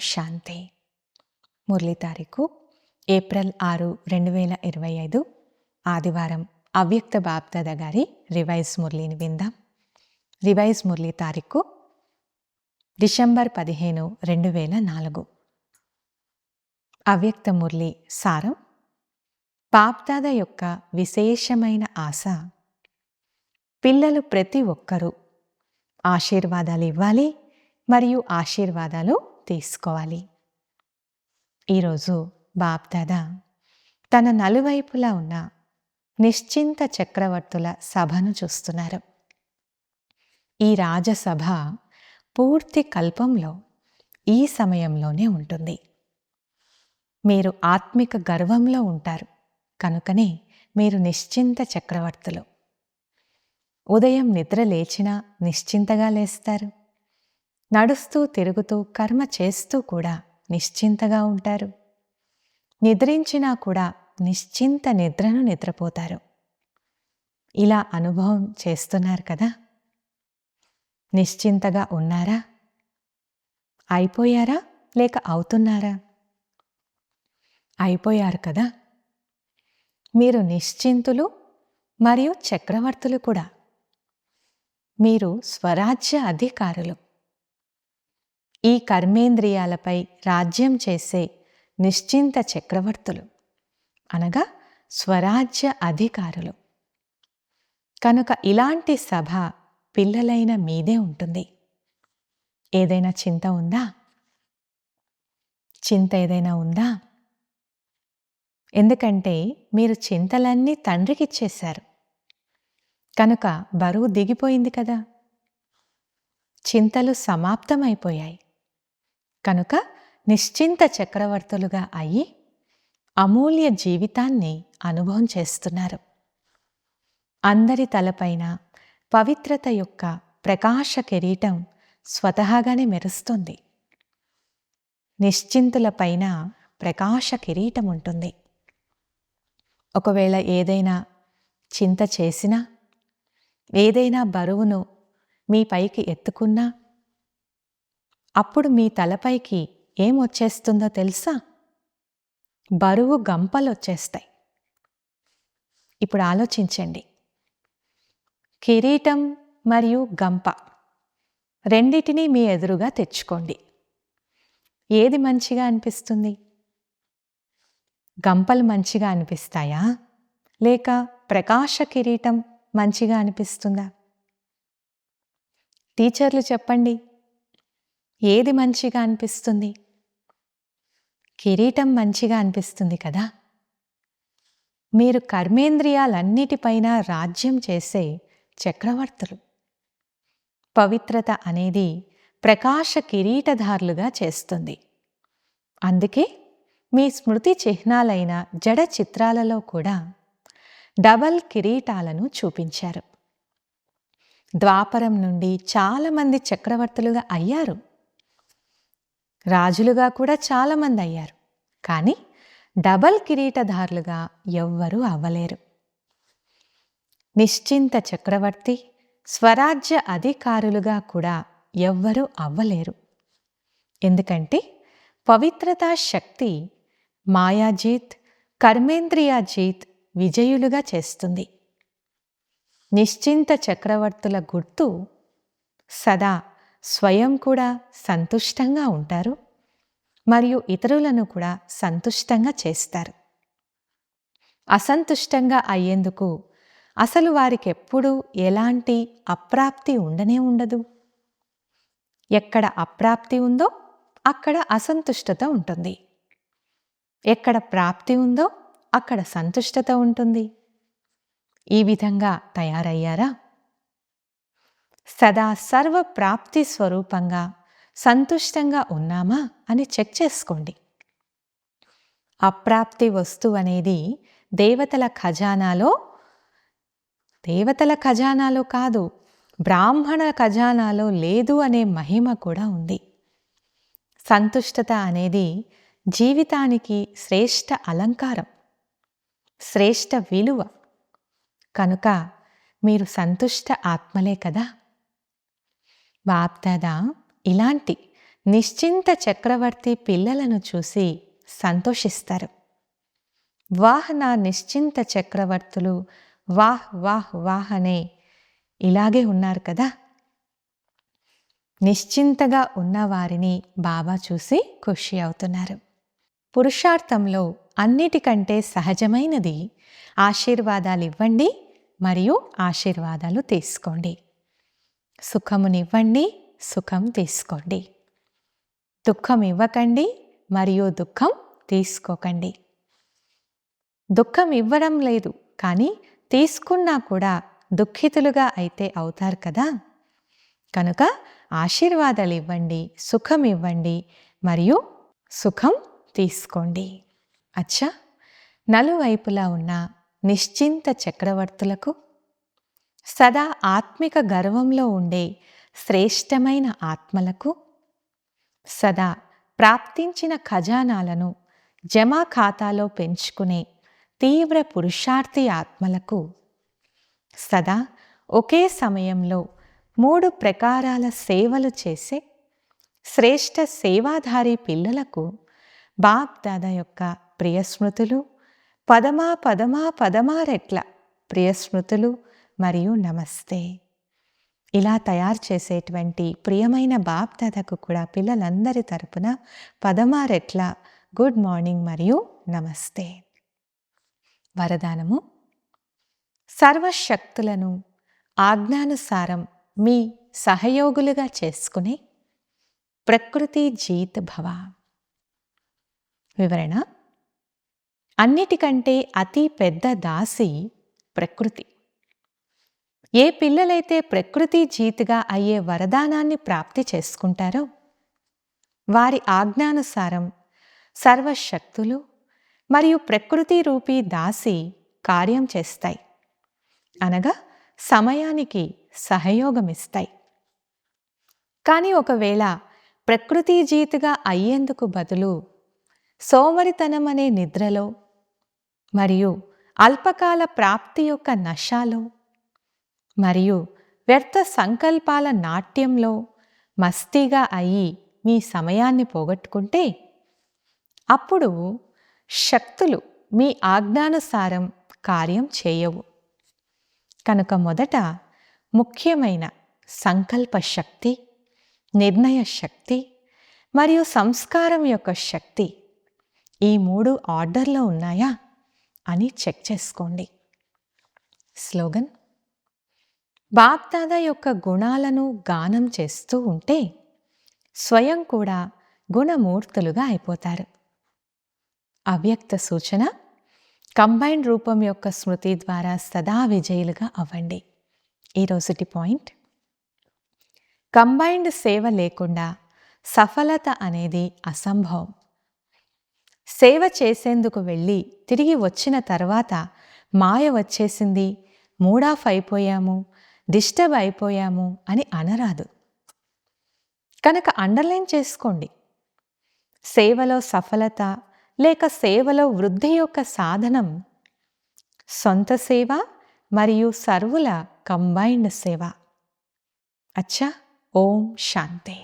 శాంతి. మురళి తారీఖు ఏప్రిల్ 6, 2025 ఆదివారం. అవ్యక్త బాప్దాదా గారి రివైజ్ మురళిని విందాం. రివైజ్ మురళి తారీఖు డిసెంబర్ 15, 2004. అవ్యక్త మురళి సారం: బాప్దాదా యొక్క విశేషమైన ఆశ పిల్లలు ప్రతి ఒక్కరూ ఆశీర్వాదాలు ఇవ్వాలి మరియు ఆశీర్వాదాలు తీసుకోవాలి. ఈరోజు బాప్దాదా తన నలువైపులా ఉన్న నిశ్చింత చక్రవర్తుల సభను చూస్తున్నారు. ఈ రాజసభ పూర్తి కల్పంలో ఈ సమయంలోనే ఉంటుంది. మీరు ఆత్మిక గర్వంలో ఉంటారు కనుకనే మీరు నిశ్చింత చక్రవర్తులు. ఉదయం నిద్ర లేచినా నిశ్చింతగా లేస్తారు. నడుస్తూ తిరుగుతూ కర్మ చేస్తూ కూడా నిశ్చింతగా ఉంటారు. నిద్రించినా కూడా నిశ్చింత నిద్రను నిద్రపోతారు. ఇలా అనుభవం చేస్తున్నారు కదా. నిశ్చింతగా ఉన్నారా? అయిపోయారా లేక అవుతున్నారా? అయిపోయారు కదా. మీరు నిశ్చింతులు మరియు చక్రవర్తులు కూడా. మీరు స్వరాజ్య అధికారులు. ఈ కర్మేంద్రియాలపై రాజ్యం చేసే నిశ్చింత చక్రవర్తులు అనగా స్వరాజ్య అధికారులు. కనుక ఇలాంటి సభ పిల్లలైన మీదే ఉంటుంది. ఏదైనా చింత ఉందా? చింత ఏదైనా ఉందా? ఎందుకంటే మీరు చింతలన్నీ తండ్రికిచ్చేశారు కనుక బరువు దిగిపోయింది కదా. చింతలు సమాప్తమైపోయాయి కనుక నిశ్చింత చక్రవర్తులుగా అయ్యి అమూల్య జీవితాన్ని అనుభవం చేస్తున్నారు. అందరి తలపైన పవిత్రత యొక్క ప్రకాశ కిరీటం స్వతహాగానే మెరుస్తుంది. నిశ్చింతులపైన ప్రకాశ కిరీటం ఉంటుంది. ఒకవేళ ఏదైనా చింత చేసినా, ఏదైనా బరువును మీ పైకి ఎత్తుకున్నా, అప్పుడు మీ తలపైకి ఏమొచ్చేస్తుందో తెలుసా? బరువు గంపలు వచ్చేస్తాయి. ఇప్పుడు ఆలోచించండి. కిరీటం మరియు గంప రెండిటినీ మీ ఎదురుగా తెచ్చుకోండి. ఏది మంచిగా అనిపిస్తుంది? గంపలు మంచిగా అనిపిస్తాయా లేక ప్రకాశ కిరీటం మంచిగా అనిపిస్తుందా? టీచర్లు చెప్పండి, ఏది మంచిగా అనిపిస్తుంది? కిరీటం మంచిగా అనిపిస్తుంది కదా. మీరు కర్మేంద్రియాలన్నిటిపైన రాజ్యం చేసే చక్రవర్తులు. పవిత్రత అనేది ప్రకాశ కిరీటధారులుగా చేస్తుంది. అందుకే మీ స్మృతి చిహ్నాలైన జడ చిత్రాలలో కూడా డబల్ కిరీటాలను చూపించారు. ద్వాపరం నుండి చాలామంది చక్రవర్తులుగా అయ్యారు. రాజులుగా కూడా చాలామంది అయ్యారు. కానీ డబల్ కిరీటధారులుగా ఎవ్వరూ అవ్వలేరు. నిశ్చింత చక్రవర్తి, స్వరాజ్య అధికారులుగా కూడా ఎవ్వరూ అవ్వలేరు. ఎందుకంటే పవిత్రతా శక్తి మాయాజీత్, కర్మేంద్రియాజీత్ విజయులుగా చేస్తుంది. నిశ్చింత చక్రవర్తుల గుర్తు సదా స్వయం కూడా సంతుష్టంగా ఉంటారు మరియు ఇతరులను కూడా సంతుష్టంగా చేస్తారు. అసంతుష్టంగా అయ్యేందుకు అసలు వారికెప్పుడూ ఎలాంటి అప్రాప్తి ఉండనే ఉండదు. ఎక్కడ అప్రాప్తి ఉందో అక్కడ అసంతుష్టత ఉంటుంది. ఎక్కడ ప్రాప్తి ఉందో అక్కడ సంతుష్టత ఉంటుంది. ఈ విధంగా తయారయ్యారా? సదా సర్వ ప్రాప్తి స్వరూపంగా సంతుష్టంగా ఉన్నామా అని చెక్ చేసుకోండి. అప్రాప్తి వస్తువు అనేది దేవతల ఖజానాలో కాదు, బ్రాహ్మణ ఖజానాలో లేదు అనే మహిమ కూడా ఉంది. సంతుష్టత అనేది జీవితానికి శ్రేష్ఠ అలంకారం, శ్రేష్ఠ విలువ. కనుక మీరు సంతుష్ట ఆత్మలే కదా. బాప్దాదా ఇలాంటి నిశ్చింత చక్రవర్తి పిల్లలను చూసి సంతోషిస్తారు. వాహ్ నా నిశ్చింత చక్రవర్తులు, వాహ్ వాహ్ వాహ్ అనే ఇలాగే ఉన్నారు కదా. నిశ్చింతగా ఉన్నవారిని బాబా చూసి ఖుషి అవుతున్నారు. పురుషార్థంలో అన్నిటికంటే సహజమైనది ఆశీర్వాదాలు ఇవ్వండి మరియు ఆశీర్వాదాలు తీసుకోండి. సుఖమునివ్వండి, సుఖం తీసుకోండి. దుఃఖం ఇవ్వకండి మరియు దుఃఖం తీసుకోకండి. దుఃఖం ఇవ్వడం లేదు, కానీ తీసుకున్నా కూడా దుఃఖితులుగా అయితే అవుతారు కదా. కనుక ఆశీర్వాదాలు ఇవ్వండి, సుఖం ఇవ్వండి మరియు సుఖం తీసుకోండి. అచ్చా, నలువైపులా ఉన్న నిశ్చింత చక్రవర్తులకు, సదా ఆత్మిక గర్వంలో ఉండే శ్రేష్టమైన ఆత్మలకు, సదా ప్రాప్తించిన ఖజానాలను జమా ఖాతాలో పెంచుకునే తీవ్ర పురుషార్థి ఆత్మలకు, సదా ఒకే సమయంలో 3 ప్రకారాల సేవలు చేసే శ్రేష్ఠ సేవాధారి పిల్లలకు బాప్ దాదా యొక్క ప్రియస్మృతులు, పదమా పదమా పదమా రెట్ల ప్రియస్మృతులు మరియు నమస్తే. ఇలా తయారు చేసేటువంటి ప్రియమైన బాప్ దాదాకు కూడా పిల్లలందరి తరపున పదమా రెట్ల గుడ్ మార్నింగ్ మరియు నమస్తే. వరదానము: సర్వశక్తులను ఆజ్ఞానుసారం మీ సహయోగులుగా చేసుకునే ప్రకృతి జీత్ భవ. వివరణ: అన్నిటికంటే అతి పెద్ద దాసి ప్రకృతి. ఏ పిల్లలైతే ప్రకృతి జీతుగా అయ్యే వరదానాన్ని ప్రాప్తి చేసుకుంటారో వారి ఆజ్ఞానుసారం సర్వశక్తులు మరియు ప్రకృతి రూపీ దాసి కార్యం చేస్తాయి, అనగా సమయానికి సహయోగమిస్తాయి. కానీ ఒకవేళ ప్రకృతి జీతుగా అయ్యేందుకు బదులు సోమరితనం అనే నిద్రలో మరియు అల్పకాల ప్రాప్తి యొక్క నశాలో మరియు వ్యర్థ సంకల్పాల నాట్యంలో మస్తీగా అయి మీ సమయాన్ని పోగొట్టుకుంటే, అప్పుడు శక్తులు మీ ఆజ్ఞానుసారం కార్యం చేయవు. కనుక మొదట ముఖ్యమైన సంకల్ప శక్తి, నిర్ణయ శక్తి మరియు సంస్కారం యొక్క శక్తి, ఈ 3 ఆర్డర్లో ఉన్నాయా అని చెక్ చేసుకోండి. స్లోగన్: బాప్ దాదా యొక్క గుణాలను గానం చేస్తూ ఉంటే స్వయం కూడా గుణమూర్తులుగా అయిపోతారు. అవ్యక్త సూచన: కంబైన్డ్ రూపం యొక్క స్మృతి ద్వారా సదా విజయులుగా అవ్వండి. ఈరోజుటి పాయింట్: కంబైన్డ్ సేవ లేకుండా సఫలత అనేది అసంభవం. సేవ చేసేందుకు వెళ్ళి తిరిగి వచ్చిన తర్వాత మాయ వచ్చేసింది, మూడ్ ఆఫ్ అయిపోయాము, డిస్టర్బ్ అయిపోయాము అని అనరాదు. కనుక అండర్లైన్ చేసుకోండి. సేవలో సఫలత లేక సేవలో వృద్ధి యొక్క సాధనం సొంత సేవ మరియు సర్వుల కంబైన్డ్ సేవ. అచ్చా, ఓం శాంతి.